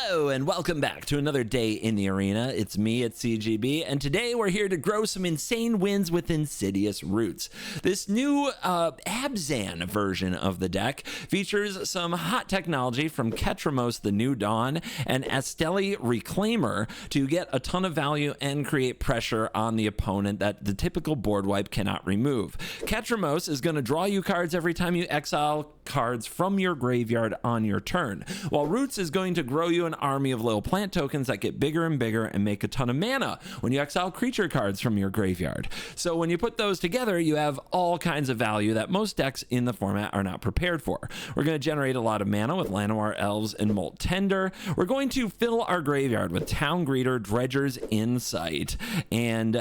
Hello and welcome back to another day in the arena. It's me at CGB, and today we're here to grow some insane wins with Insidious Roots. This new Abzan version of the deck features some hot technology from Ketramos the New Dawn and Asteli Reclaimer to get a ton of value and create pressure on the opponent that the typical board wipe cannot remove. Ketramos is going to draw you cards every time you exile cards from your graveyard on your turn, while Roots is going to grow you an army of little plant tokens that get bigger and bigger and make a ton of mana when you exile creature cards from your graveyard. So when you put those together, you have all kinds of value that most decks in the format are not prepared for. We're going to generate a lot of mana with Llanowar Elves and Molt Tender. We're going to fill our graveyard with Town Greeter, Dredger's Insight, and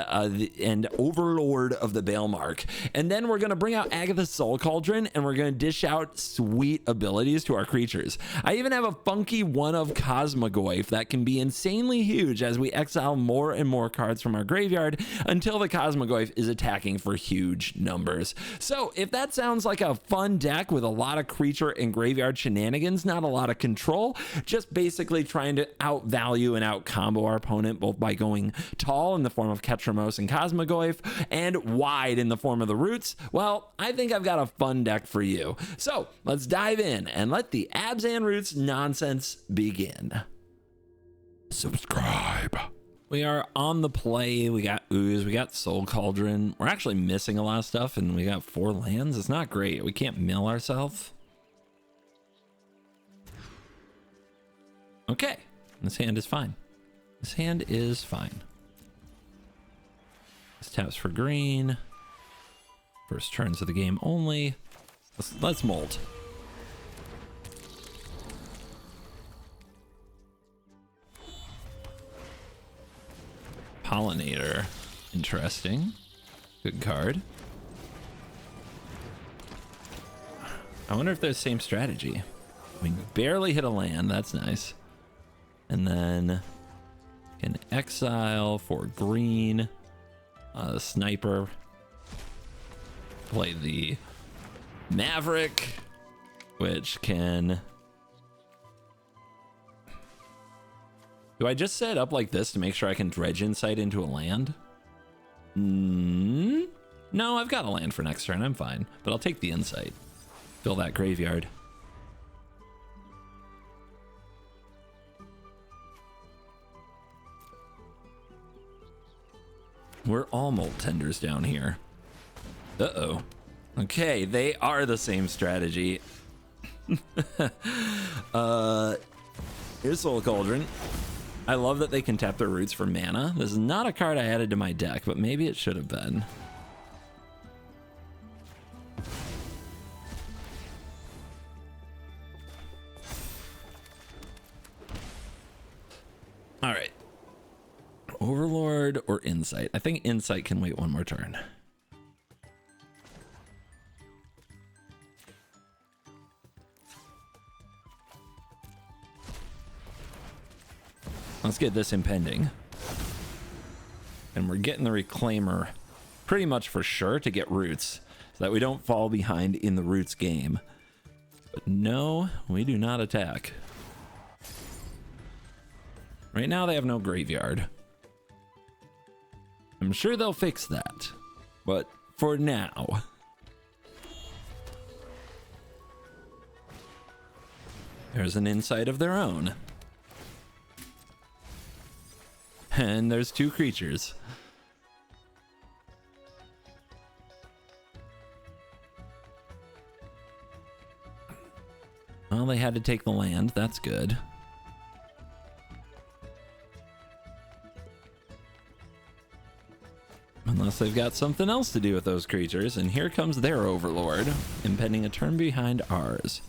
Overlord of the Balemark. And then we're going to bring out Agatha's Soul Cauldron, and we're going to dish out sweet abilities to our creatures. I even have a funky one of Cosmogoyf that can be insanely huge as we exile more and more cards from our graveyard until the Cosmogoyf is attacking for huge numbers. So if that sounds like a fun deck with a lot of creature and graveyard shenanigans, not a lot of control, just basically trying to outvalue and outcombo our opponent both by going tall in the form of Ketramos and Cosmogoyf and wide in the form of the Roots, well, I think I've got a fun deck for you. So let's dive in and let the Abzan Roots nonsense begin. Subscribe. We are on the play. We got Ooze, we got Soul Cauldron. We're actually missing a lot of stuff, and we got 4 lands. It's not great. We can't mill ourselves. Okay, this hand is fine. This hand is fine. This taps for green. First turns of the game only. Let's molt. Pollinator. Interesting. Good card. I wonder if they're the same strategy. We barely hit a land. That's nice. And then can exile for green. Sniper. Play the Maverick, which can... Do I just set it up like this to make sure I can Dredge Insight into a land? No, I've got a land for next turn. I'm fine, but I'll take the Insight. Fill that graveyard. We're all Molt Tenders down here. Uh-oh. Okay, they are the same strategy. Here's Soul Cauldron. I love that they can tap their Roots for mana. This is not a card I added to my deck, but maybe it should have been. All right. Overlord or Insight? I think Insight can wait one more turn. Let's get this impending. And we're getting the Reclaimer pretty much for sure to get Roots so that we don't fall behind in the Roots game. But no, we do not attack. Right now they have no graveyard. I'm sure they'll fix that. But for now... There's an Insight of their own. And there's 2 creatures. Well, they had to take the land. That's good. Unless they've got something else to do with those creatures. And here comes their Overlord, impending a turn behind ours.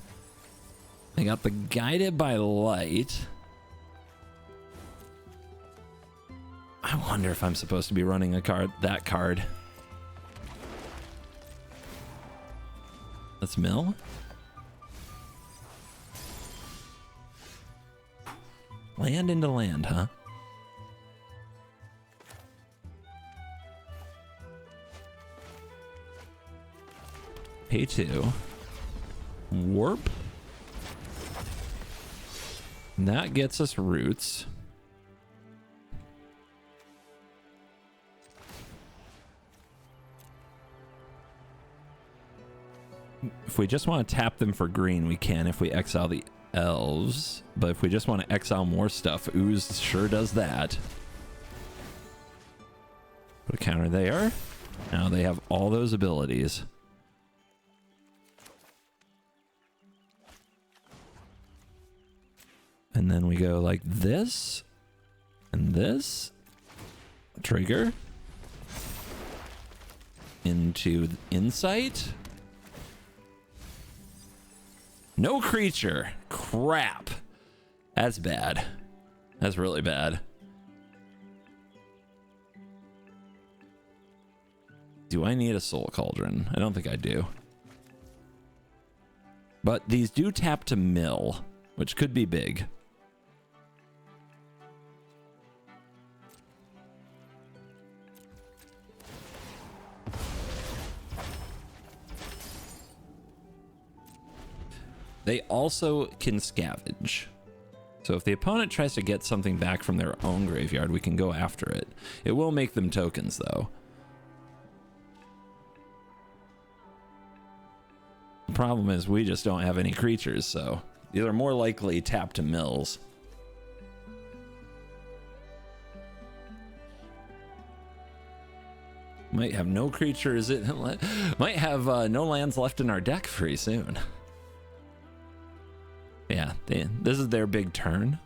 They got the Guided by Light. I wonder if I'm supposed to be running that card. Let's mill. Land into land, huh? Pay 2. Warp. And that gets us roots. If we just want to tap them for green, we can if we exile the elves. But if we just want to exile more stuff, Ooze sure does that. Put a counter there. Now they have all those abilities. And then we go like this. And this. Trigger. Into Insight. No creature. Crap. That's bad. That's really bad. Do I need a Soul Cauldron? I don't think I do. But these do tap to mill, which could be big. They also can scavenge. So if the opponent tries to get something back from their own graveyard, we can go after it. It will make them tokens, though. The problem is we just don't have any creatures, so these are more likely tap to mills. Might have no creatures. It might have no lands left in our deck pretty soon. Yeah, this is their big turn.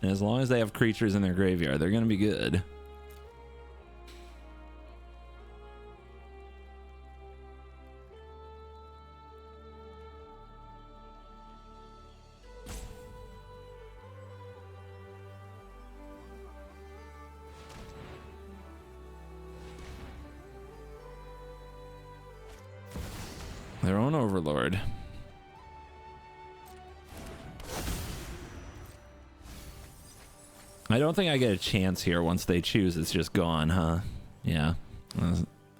And as long as they have creatures in their graveyard, they're going to be good. Their own overlord. I don't think I get a chance here once they choose. It's just gone, huh? Yeah.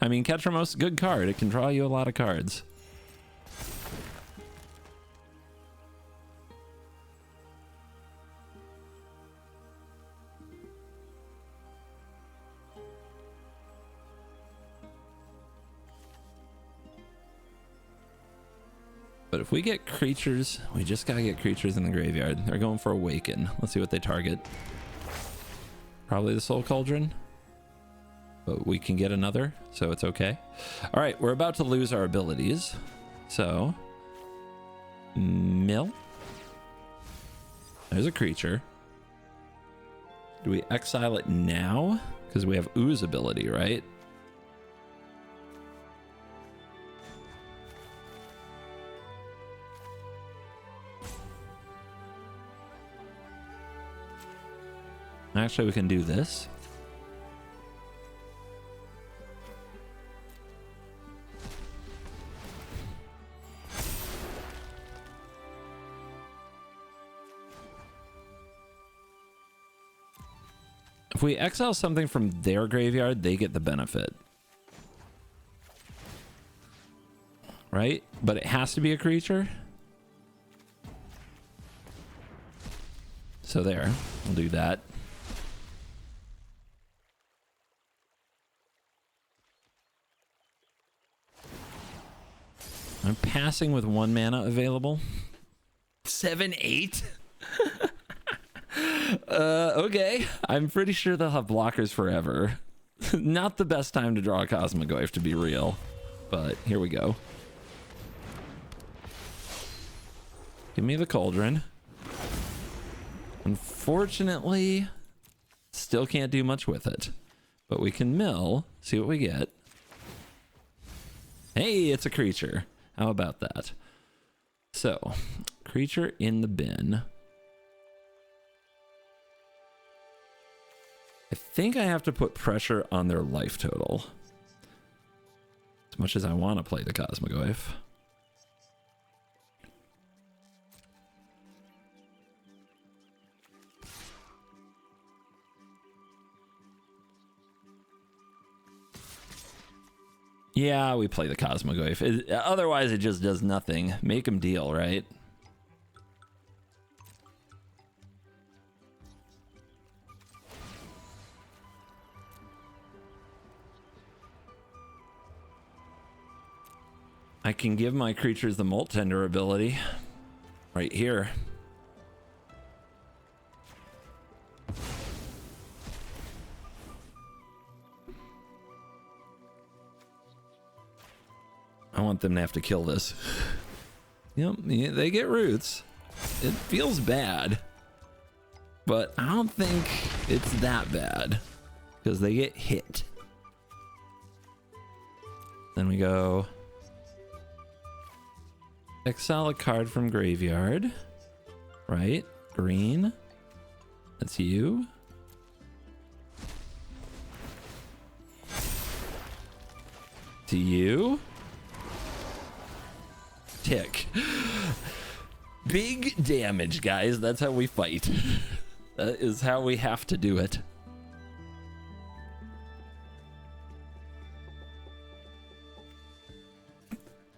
I mean, Ketramos, good card. It can draw you a lot of cards. But if we get creatures, we just gotta get creatures in the graveyard. They're going for Awaken. Let's see what they target. Probably the Soul Cauldron. But we can get another, so it's okay. All right, we're about to lose our abilities. So, mill. There's a creature. Do we exile it now? Because we have Ooze ability, right? Actually, we can do this. If we exile something from their graveyard, they get the benefit. Right? But it has to be a creature. So there, we'll do that. I'm passing with 1 mana available. 7/8. Okay. I'm pretty sure they'll have blockers forever. Not the best time to draw a Cosmogoyf, to be real. But here we go. Give me the Cauldron. Unfortunately, still can't do much with it. But we can mill, see what we get. Hey, it's a creature. How about that? So, creature in the bin. I think I have to put pressure on their life total. As much as I want to play the Cosmogoyf. Yeah, we play the Cosmogoyf. Otherwise, it just does nothing. Make him deal, right? I can give my creatures the Molt Tender ability right here. I want them to have to kill this. Yep, they get roots. It feels bad, but I don't think it's that bad because they get hit. Then we go exile a card from graveyard, right? Green, that's you. To you. Tick. Big damage, guys. That's how we fight. That is how we have to do it.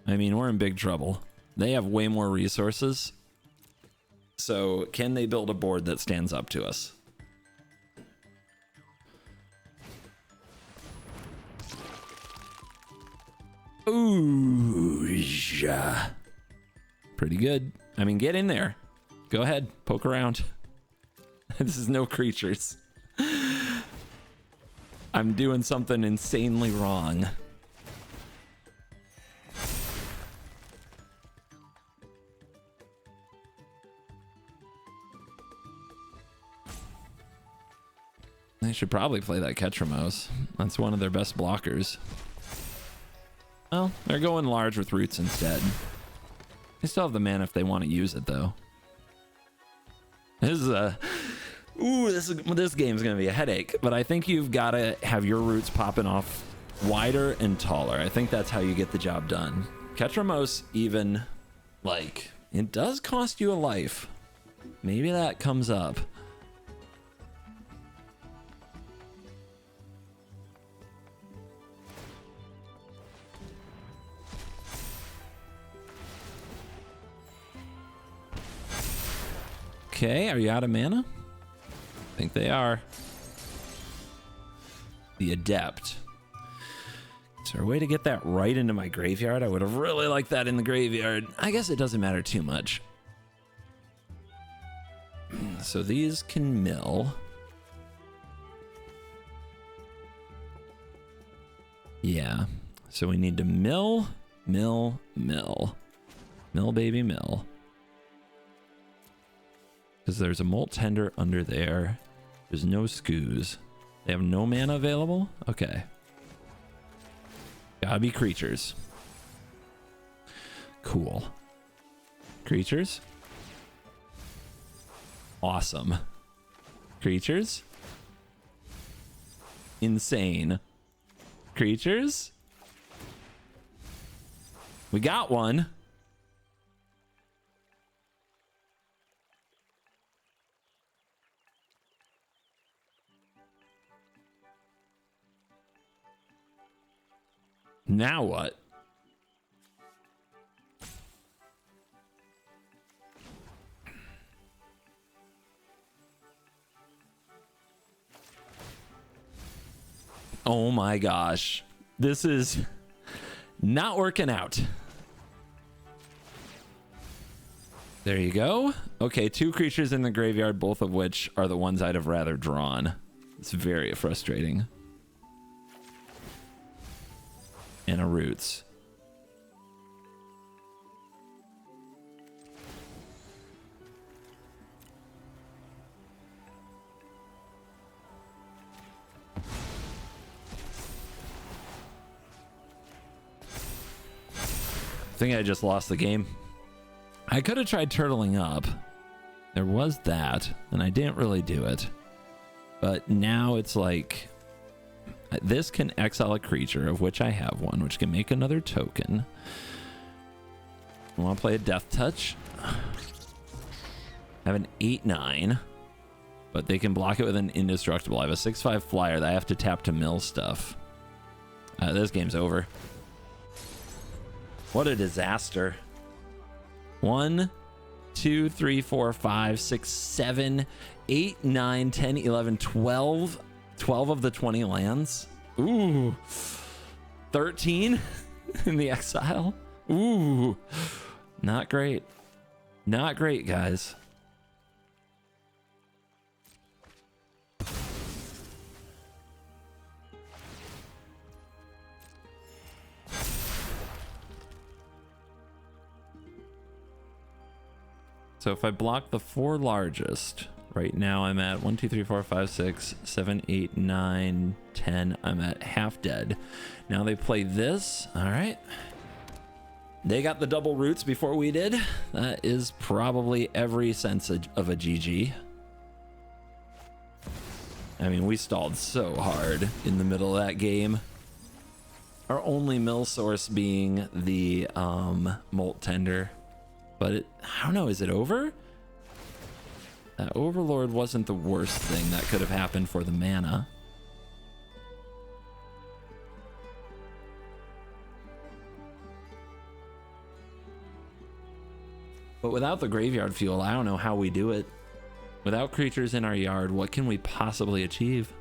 I mean, we're in big trouble. They have way more resources. So can they build a board that stands up to us? Ooh, yeah. Pretty good. I mean, get in there. Go ahead, poke around. This is no creatures. I'm doing something insanely wrong. They should probably play that Ketramos. That's one of their best blockers. Well, they're going large with roots instead. They still have the mana if they want to use it, though. This is a... Ooh, this game's going to be a headache. But I think you've got to have your roots popping off wider and taller. I think that's how you get the job done. Ketramos even, like, it does cost you a life. Maybe that comes up. Okay, are you out of mana? I think they are. The Adept. Is there a way to get that right into my graveyard? I would have really liked that in the graveyard. I guess it doesn't matter too much. So these can mill. Yeah. So we need to mill, mill, mill. Mill, baby, mill. Because there's a Molt Tender under there. There's no Skoos. They have no mana available? Okay. Gotta be creatures. Cool. Creatures? Awesome. Creatures? Insane. Creatures? We got one. Now what? Oh my gosh. This is not working out. There you go. Okay, 2 creatures in the graveyard, both of which are the ones I'd have rather drawn. It's very frustrating. And a roots. I think I just lost the game. I could have tried turtling up. There was that, and I didn't really do it. But now it's like... This can exile a creature, of which I have one, which can make another token. I want to play a Death Touch. I have an 8/9, but they can block it with an indestructible. I have a 6/5 flyer that I have to tap to mill stuff. This game's over. What a disaster. 1, 2, 3, 4, 5, 6, 7, 8, 9, 10, 11, 12. 12 of the 20 lands. Ooh. 13 in the exile. Ooh, not great. Not great, guys. So if I block the 4 largest, right now I'm at 1, 2, 3, 4, 5, 6, 7, 8, 9, 10. I'm at half dead. Now they play this. All right. They got the double roots before we did. That is probably every sense of a GG. I mean, we stalled so hard in the middle of that game. Our only mill source being the Molt Tender. But I don't know, is it over? That Overlord wasn't the worst thing that could have happened for the mana. But without the graveyard fuel, I don't know how we do it. Without creatures in our yard, what can we possibly achieve?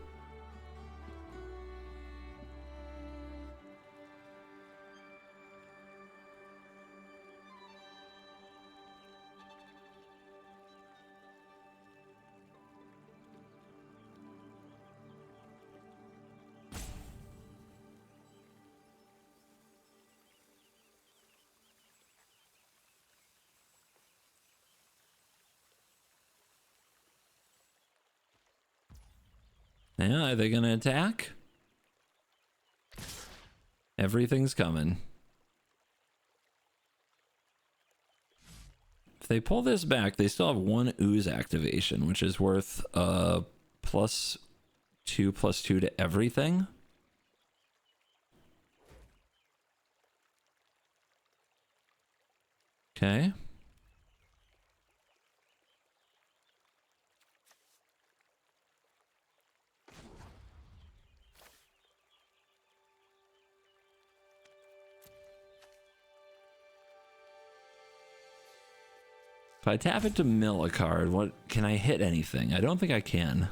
Yeah, are they gonna attack? Everything's coming. If they pull this back, they still have 1 ooze activation, which is worth +2/+2 to everything. Okay. If I tap it to mill a card, what can I hit anything? I don't think I can.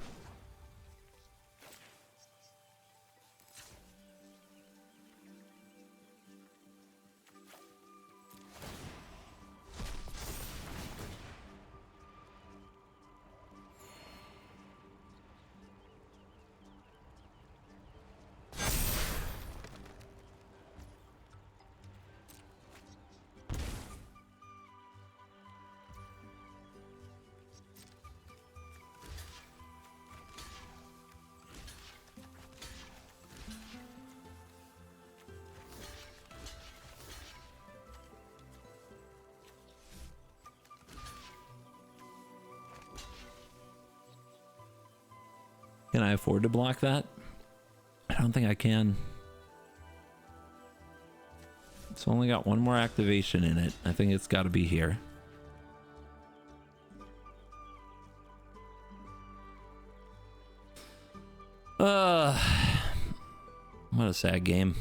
Can I afford to block that? I don't think I can. It's only got 1 more activation in it. I think it's got to be here. What a sad game.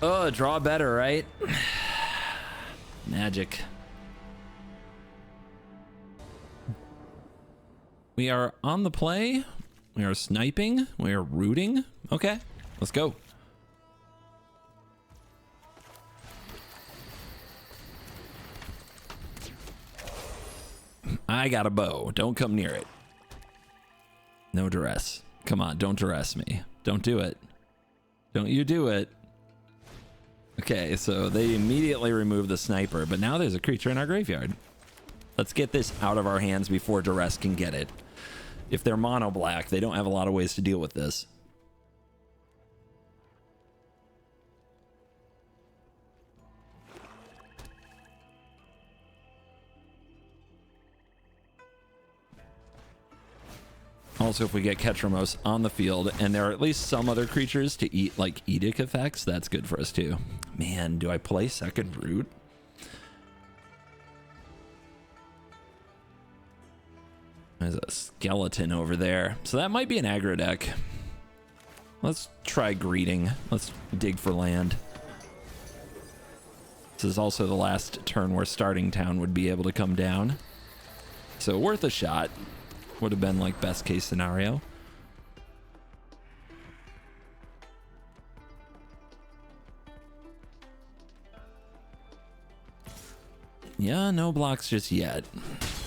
Oh, draw better, right? Magic. We are on the play. We are sniping. We are rooting. Okay, let's go. I got a bow. Don't come near it. No duress. Come on, don't duress me. Don't do it. Don't you do it. Okay, so they immediately remove the sniper, but now there's a creature in our graveyard. Let's get this out of our hands before duress can get it. If they're mono black, they don't have a lot of ways to deal with this. Also, if we get Ketramos on the field and there are at least some other creatures to eat, like Edict effects, that's good for us too. Man, do I play second root? There's a skeleton over there. So that might be an aggro deck. Let's try greeting. Let's dig for land. This is also the last turn where starting town would be able to come down. So worth a shot. Would have been like best case scenario. Yeah, no blocks just yet.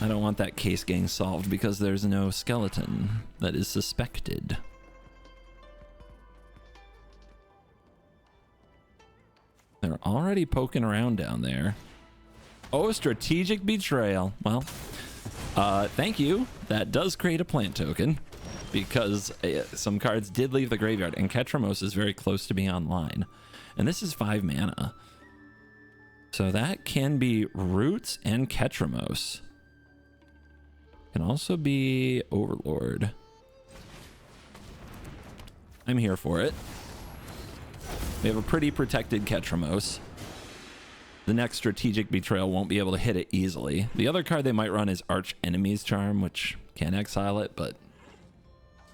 I don't want that case getting solved because there's no skeleton that is suspected. They're already poking around down there. Oh, strategic betrayal. Well, thank you. That does create a plant token because some cards did leave the graveyard, and Ketramos is very close to being online. And this is 5 mana. So that can be Roots and Ketramos. Can also be Overlord. I'm here for it. We have a pretty protected Ketramos. The next strategic betrayal won't be able to hit it easily. The other card they might run is Arch Enemy's Charm, which can exile it, but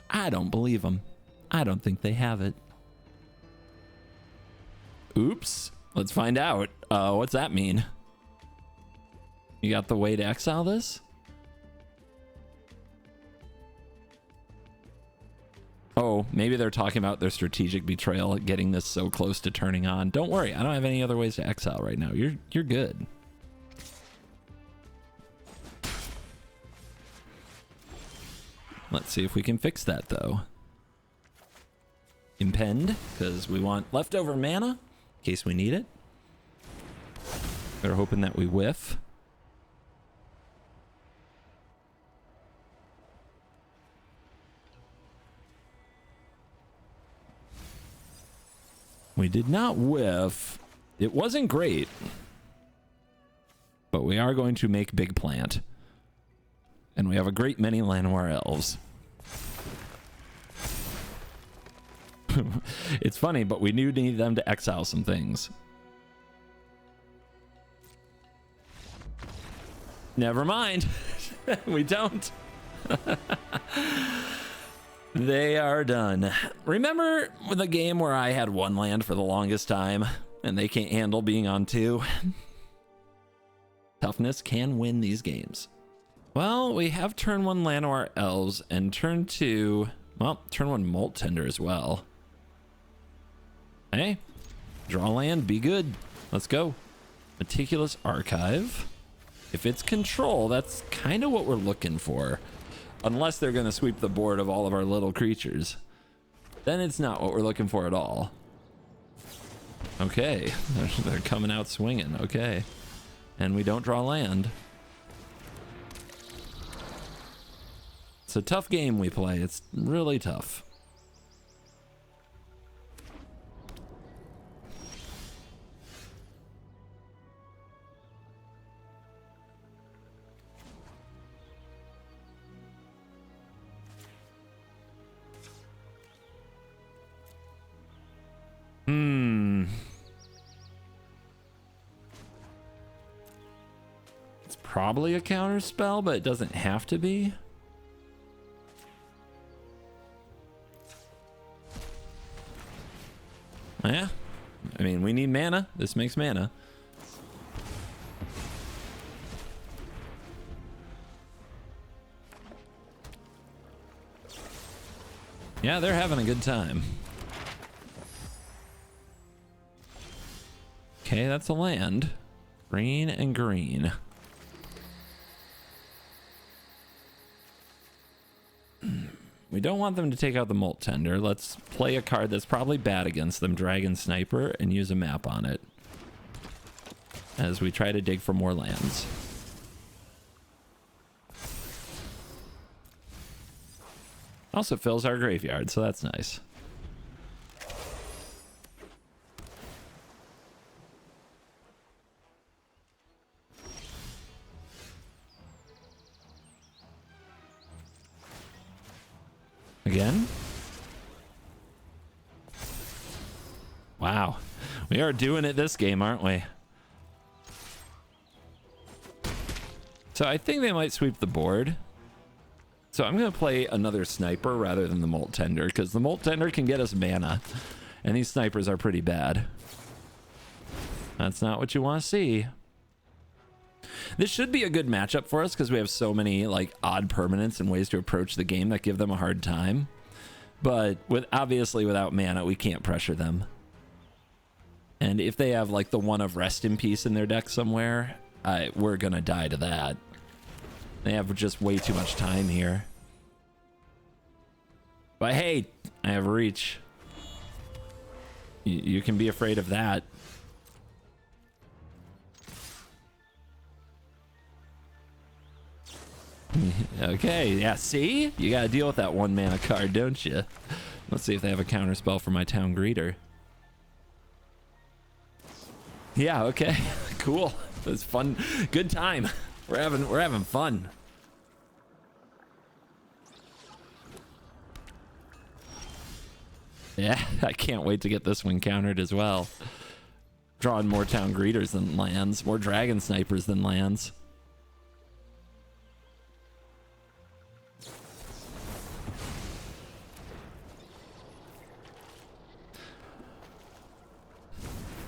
I don't believe them. I don't think they have it. Oops. Let's find out. What's that mean? You got the way to exile this? Oh, maybe they're talking about their strategic betrayal, getting this so close to turning on. Don't worry, I don't have any other ways to exile right now. You're good. Let's see if we can fix that though. Impend, because we want leftover mana in case we need it. They're hoping that we whiff. We did not whiff. It wasn't great. But we are going to make big plant. And we have a great many Llanowar elves. It's funny, but we do need them to exile some things. Never mind. We don't. They are done. Remember the game where I had 1 land for the longest time and they can't handle being on 2? Toughness can win these games. Well, we have turn 1 Llanowar elves and turn 2, well, turn 1 Molt Tender as well. Hey, draw land, be good. Let's go. Meticulous Archive. If it's control, that's kind of what we're looking for. Unless they're going to sweep the board of all of our little creatures. Then it's not what we're looking for at all. Okay, they're coming out swinging. Okay. And we don't draw land. It's a tough game we play. It's really tough. It's probably a counter spell, but it doesn't have to be. Yeah. I mean, we need mana. This makes mana. Yeah, they're having a good time. Okay, that's a land. Green and green. We don't want them to take out the Molt Tender. Let's play a card that's probably bad against them, Dragon Sniper, and use a map on it as we try to dig for more lands. Also fills our graveyard, so that's nice. Again? Wow. We are doing it this game, aren't we? So I think they might sweep the board. So I'm going to play another sniper rather than the Molt Tender, because the Molt Tender can get us mana, and these snipers are pretty bad. That's not what you want to see. This should be a good matchup for us because we have so many like odd permanents and ways to approach the game that give them a hard time. But obviously without mana, we can't pressure them. And if they have like the one of Rest in Peace in their deck somewhere, we're going to die to that. They have just way too much time here. But hey, I have reach. You can be afraid of that. Okay, yeah, see? You gotta deal with that 1 mana card, don't you? Let's see if they have a counter spell for my Town Greeter. Yeah, okay. Cool. It was fun. Good time. We're having fun. Yeah, I can't wait to get this one countered as well. Drawing more Town Greeters than lands, more Dragon Snipers than lands.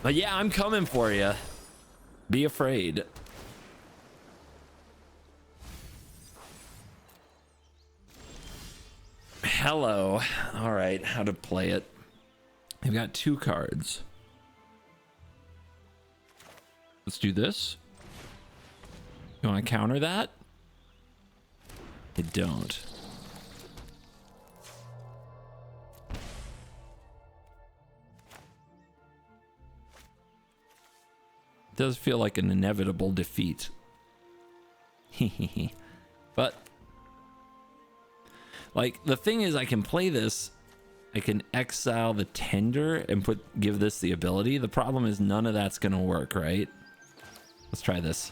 But yeah, I'm coming for you. Be afraid. Hello. All right, how to play it. I've got 2 cards. Let's do this. You want to counter that? I don't. It does feel like an inevitable defeat. But like the thing is, I can play this. I can exile the Tender and give this the ability. The problem is none of that's gonna work, right? Let's try this.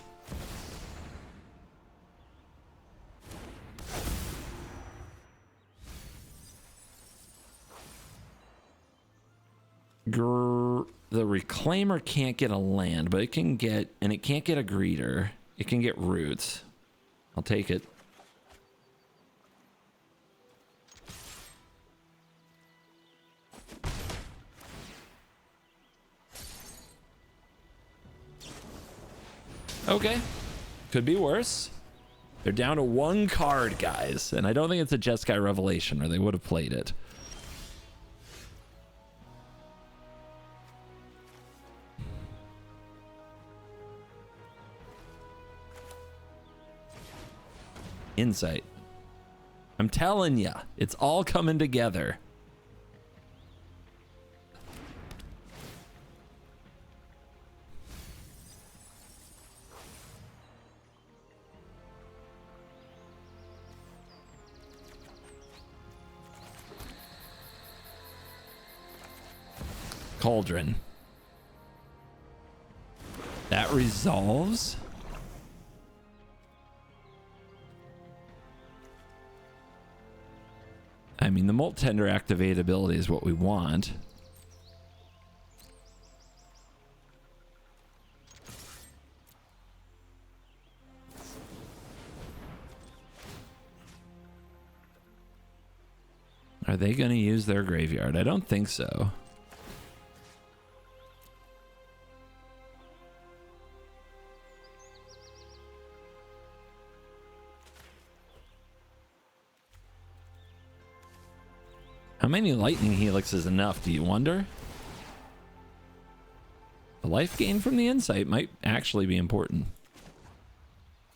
The Reclaimer can't get a land, but it can get, and it can't get a Greeter. It can get Roots. I'll take it. Okay. Could be worse. They're down to 1 card, guys. And I don't think it's a Jeskai Revelation, or they would have played it. Insight. I'm telling ya, it's all coming together. Cauldron. That resolves? I mean, the Molt Tender activate ability is what we want. Are they going to use their graveyard? I don't think so. How many lightning helix is enough, do you wonder? The life gain from the insight might actually be important.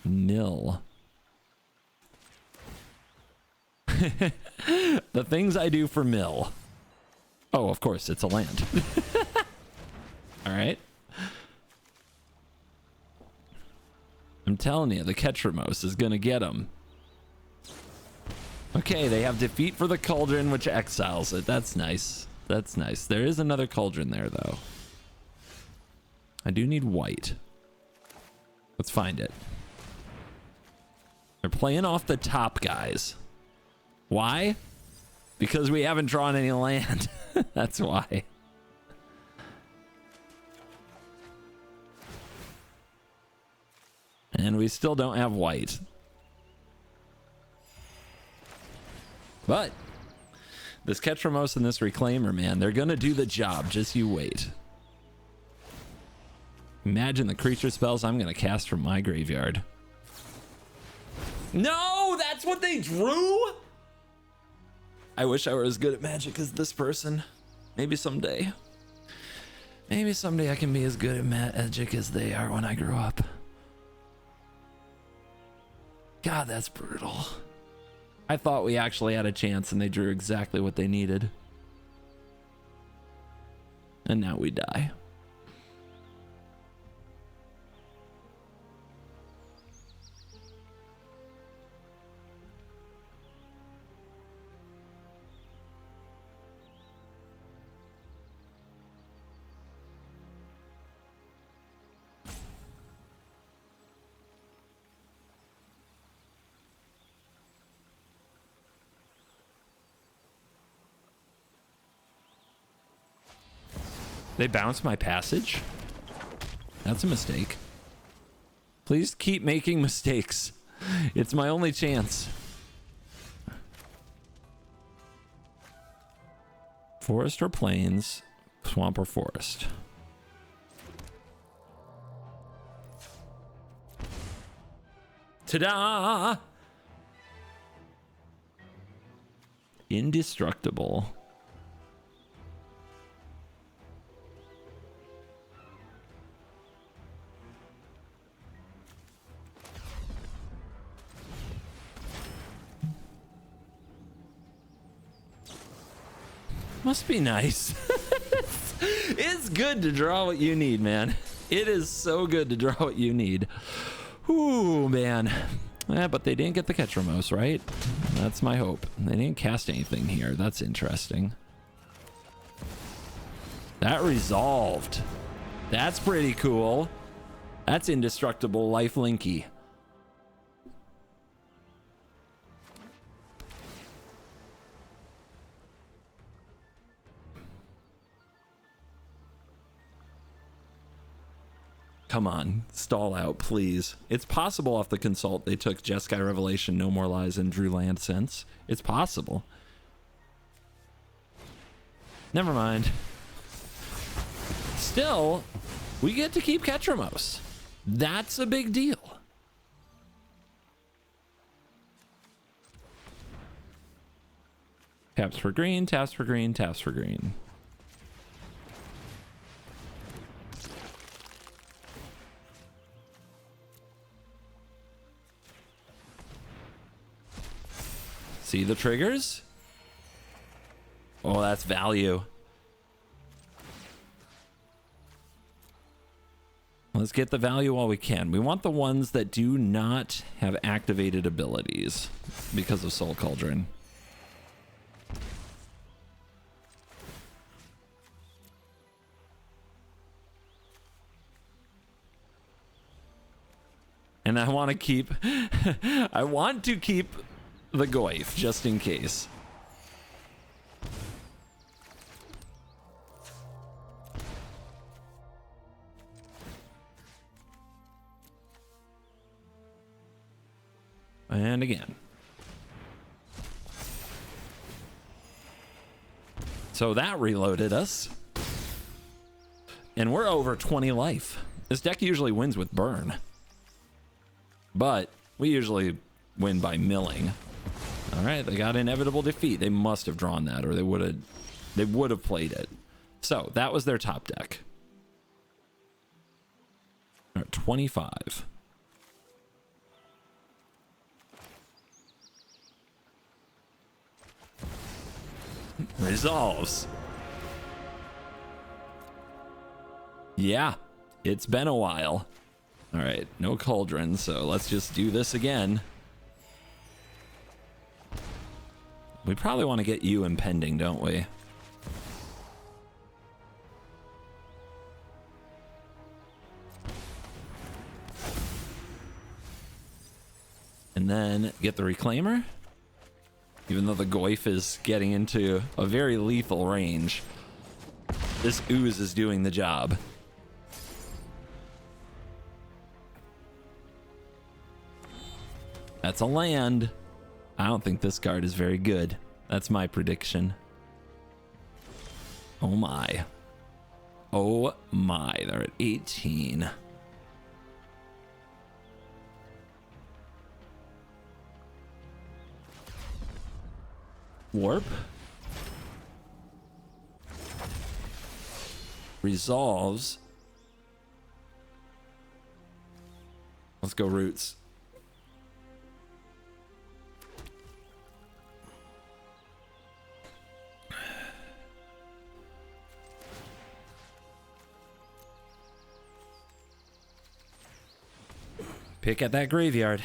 Nil. The things I do for mill. Oh, of course, it's a land. All right. I'm telling you, the Ketramos is going to get them. Okay, they have defeat for the Cauldron, which exiles it. That's nice. That's nice. There is another Cauldron there, though. I do need white. Let's find it. They're playing off the top, guys. Why? Because we haven't drawn any land. That's why. And we still don't have white. But this Ketramos and this Reclaimer, man, they're gonna do the job. Just you wait. Imagine the creature spells I'm gonna cast from my graveyard. No, that's what they drew? I wish I were as good at Magic as this person. Maybe someday. Maybe someday I can be as good at Magic as they are when I grow up. God, that's brutal. I thought we actually had a chance and they drew exactly what they needed. And now we die. They bounced my passage? That's a mistake. Please keep making mistakes. It's my only chance. Forest or plains, swamp or forest. Ta-da! Indestructible. Must be nice. It's good to draw what you need, man. It is so good to draw what you need. Ooh, man. Yeah, but they didn't get the Ketramos, right? That's my hope. They didn't cast anything here. That's interesting. That resolved. That's pretty cool. That's indestructible lifelinky. Come on, stall out, please. It's possible off the consult they took Jeskai Revelation, No More Lies, and drew land sense. It's possible. Never mind. Still, we get to keep Ketramos. That's a big deal. Taps for green, taps for green, taps for green. See the triggers? Oh, that's value. Let's get the value while we can. We want the ones that do not have activated abilities because of Soul Cauldron. And I want to keep the Goyf, just in case. And again. So that reloaded us. And we're over 20 life. This deck usually wins with burn. But we usually win by milling. All right, they got inevitable defeat. They must have drawn that, or they would have played it. So that was their top deck. All right, 25. Resolves. Yeah, it's been a while. All right, no cauldron, so let's just do this again. We probably want to get you impending, don't we? And then get the Reclaimer. Even though the Goyf is getting into a very lethal range, this Ooze is doing the job. That's a land. I don't think this card is very good. That's my prediction. Oh my. Oh my. They're at 18. Warp. Resolves. Let's go Roots. Pick at that graveyard.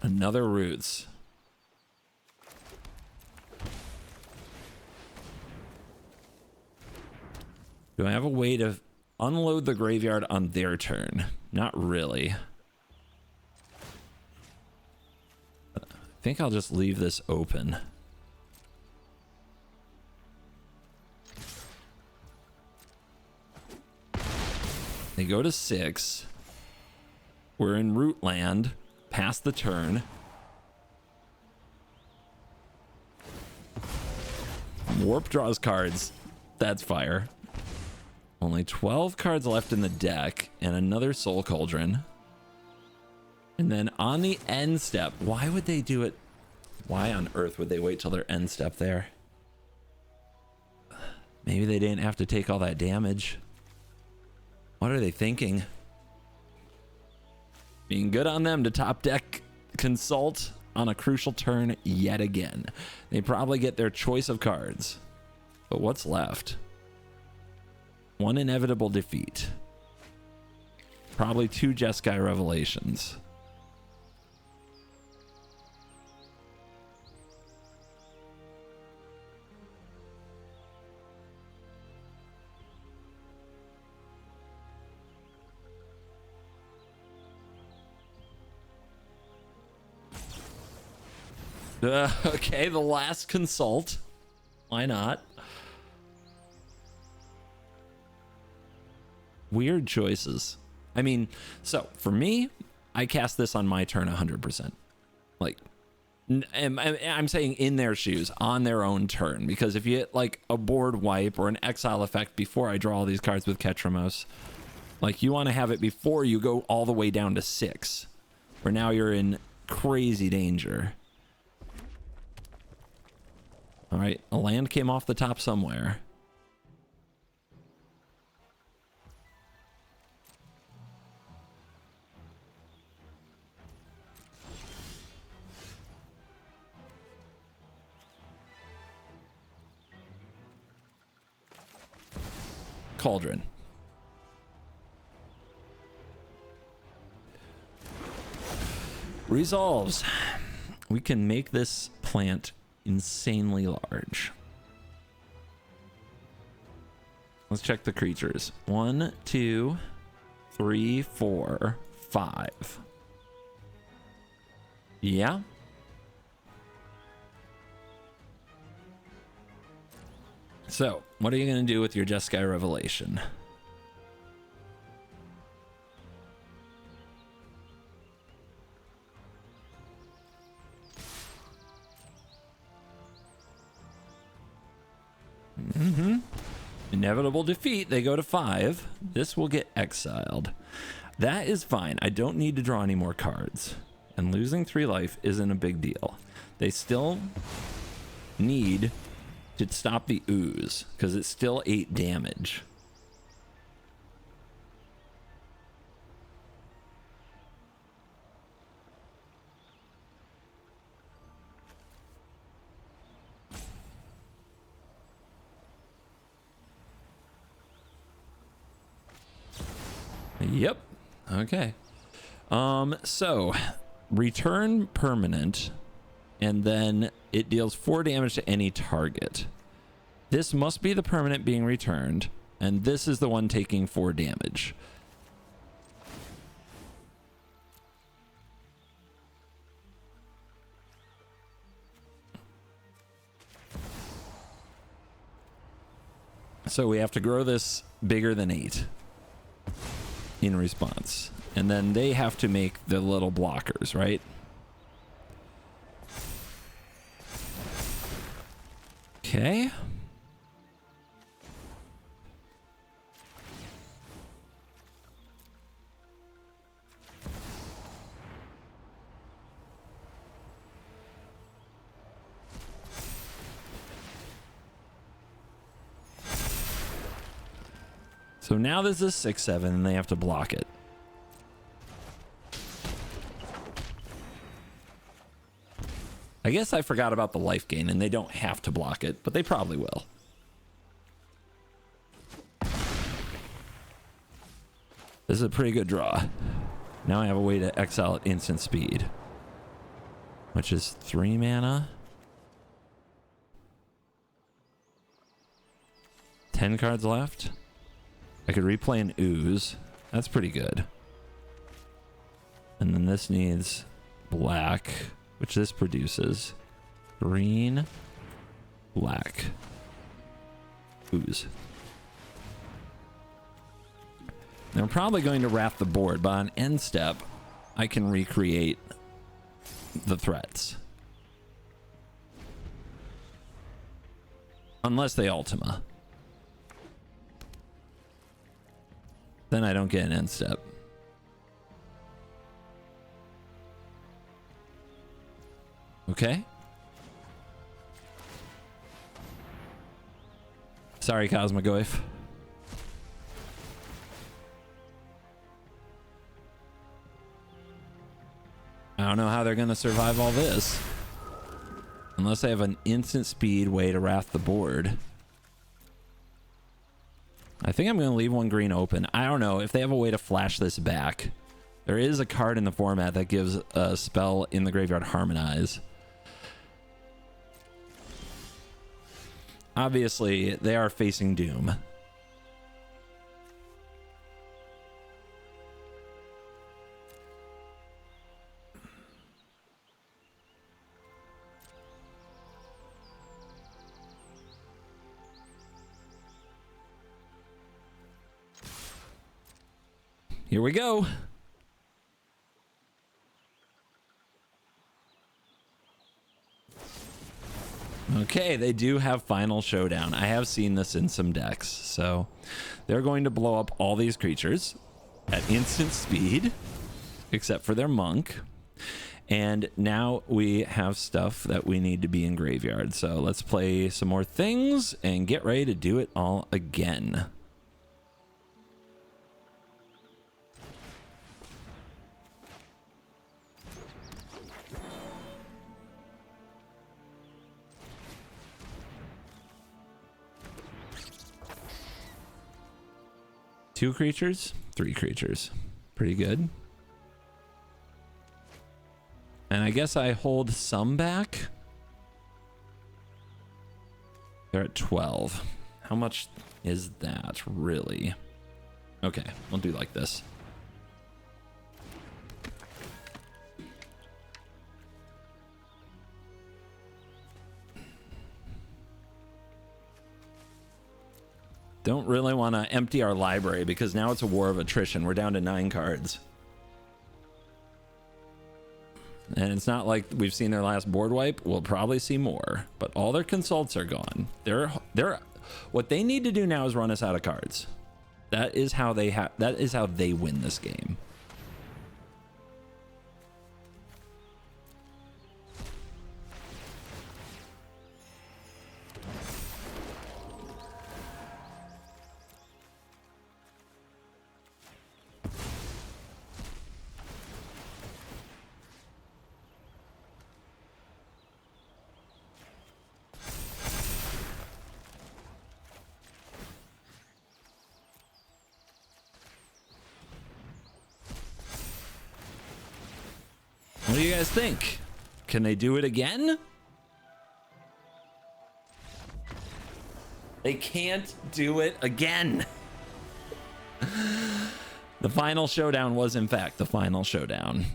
Another Roots. Do I have a way to unload the graveyard on their turn? Not really. I think I'll just leave this open. They go to 6. We're in root land. Past the turn. Warp draws cards. That's fire. Only 12 cards left in the deck and another Soul Cauldron. And then on the end step, why would they do it? Why on earth would they wait till their end step there? Maybe they didn't have to take all that damage. What are they thinking? Being good on them to top deck Consult on a crucial turn yet again. They probably get their choice of cards. But what's left? One inevitable defeat. Probably 2 Jeskai Revelations. Okay, the last Consult. Why not? Weird choices. I mean, so for me, I cast this on my turn 100%. Like, I'm saying in their shoes, on their own turn. Because if you hit like a board wipe or an exile effect before I draw all these cards with Ketramos, like you want to have it before you go all the way down to 6. Where now you're in crazy danger. All right, a land came off the top somewhere. Cauldron. Resolves. We can make this plant insanely large. Let's check the creatures. 1, 2, 3, 4, 5. Yeah. So, what are you going to do with your Jeskai Revelation? Inevitable defeat. They go to 5. This will get exiled. That is fine. I don't need to draw any more cards. And losing 3 life isn't a big deal. They still need to stop the ooze because it's still 8 damage. Yep. Okay. So return permanent, and then it deals 4 damage to any target. This must be the permanent being returned, and this is the one taking 4 damage. So we have to grow this bigger than 8. in response. And then they have to make the little blockers, right? Okay. So now this is 6/7 and they have to block it. I guess I forgot about the life gain and they don't have to block it, but they probably will. This is a pretty good draw. Now I have a way to exile at instant speed, which is 3 mana. 10 cards left. I could replay an ooze. That's pretty good. And then this needs black, which this produces. Green, black, ooze. Now I'm probably going to wrath the board, but on end step, I can recreate the threats. Unless they Ultima. Then I don't get an end step. Okay. Sorry, Cosmogoyf. I don't know how they're going to survive all this. Unless they have an instant speed way to wrath the board. I think I'm going to leave one green open. I don't know if they have a way to flash this back. There is a card in the format that gives a spell in the graveyard harmonize. Obviously, they are facing doom. Here we go. Okay, they do have Final Showdown. I have seen this in some decks. So they're going to blow up all these creatures at instant speed, except for their monk. And now we have stuff that we need to be in graveyard. So let's play some more things and get ready to do it all again. Two creatures, 3 creatures. Pretty good. And I guess I hold some back. They're at 12. How much is that, really? Okay, we'll do like this. Don't really want to empty our library because now it's a war of attrition. We're down to 9 cards. And it's not like we've seen their last board wipe. We'll probably see more, but all their consults are gone. What they need to do now is run us out of cards. That is how they win this game. What do you guys think? Can they do it again? They can't do it again. The final showdown was, in fact, the final showdown.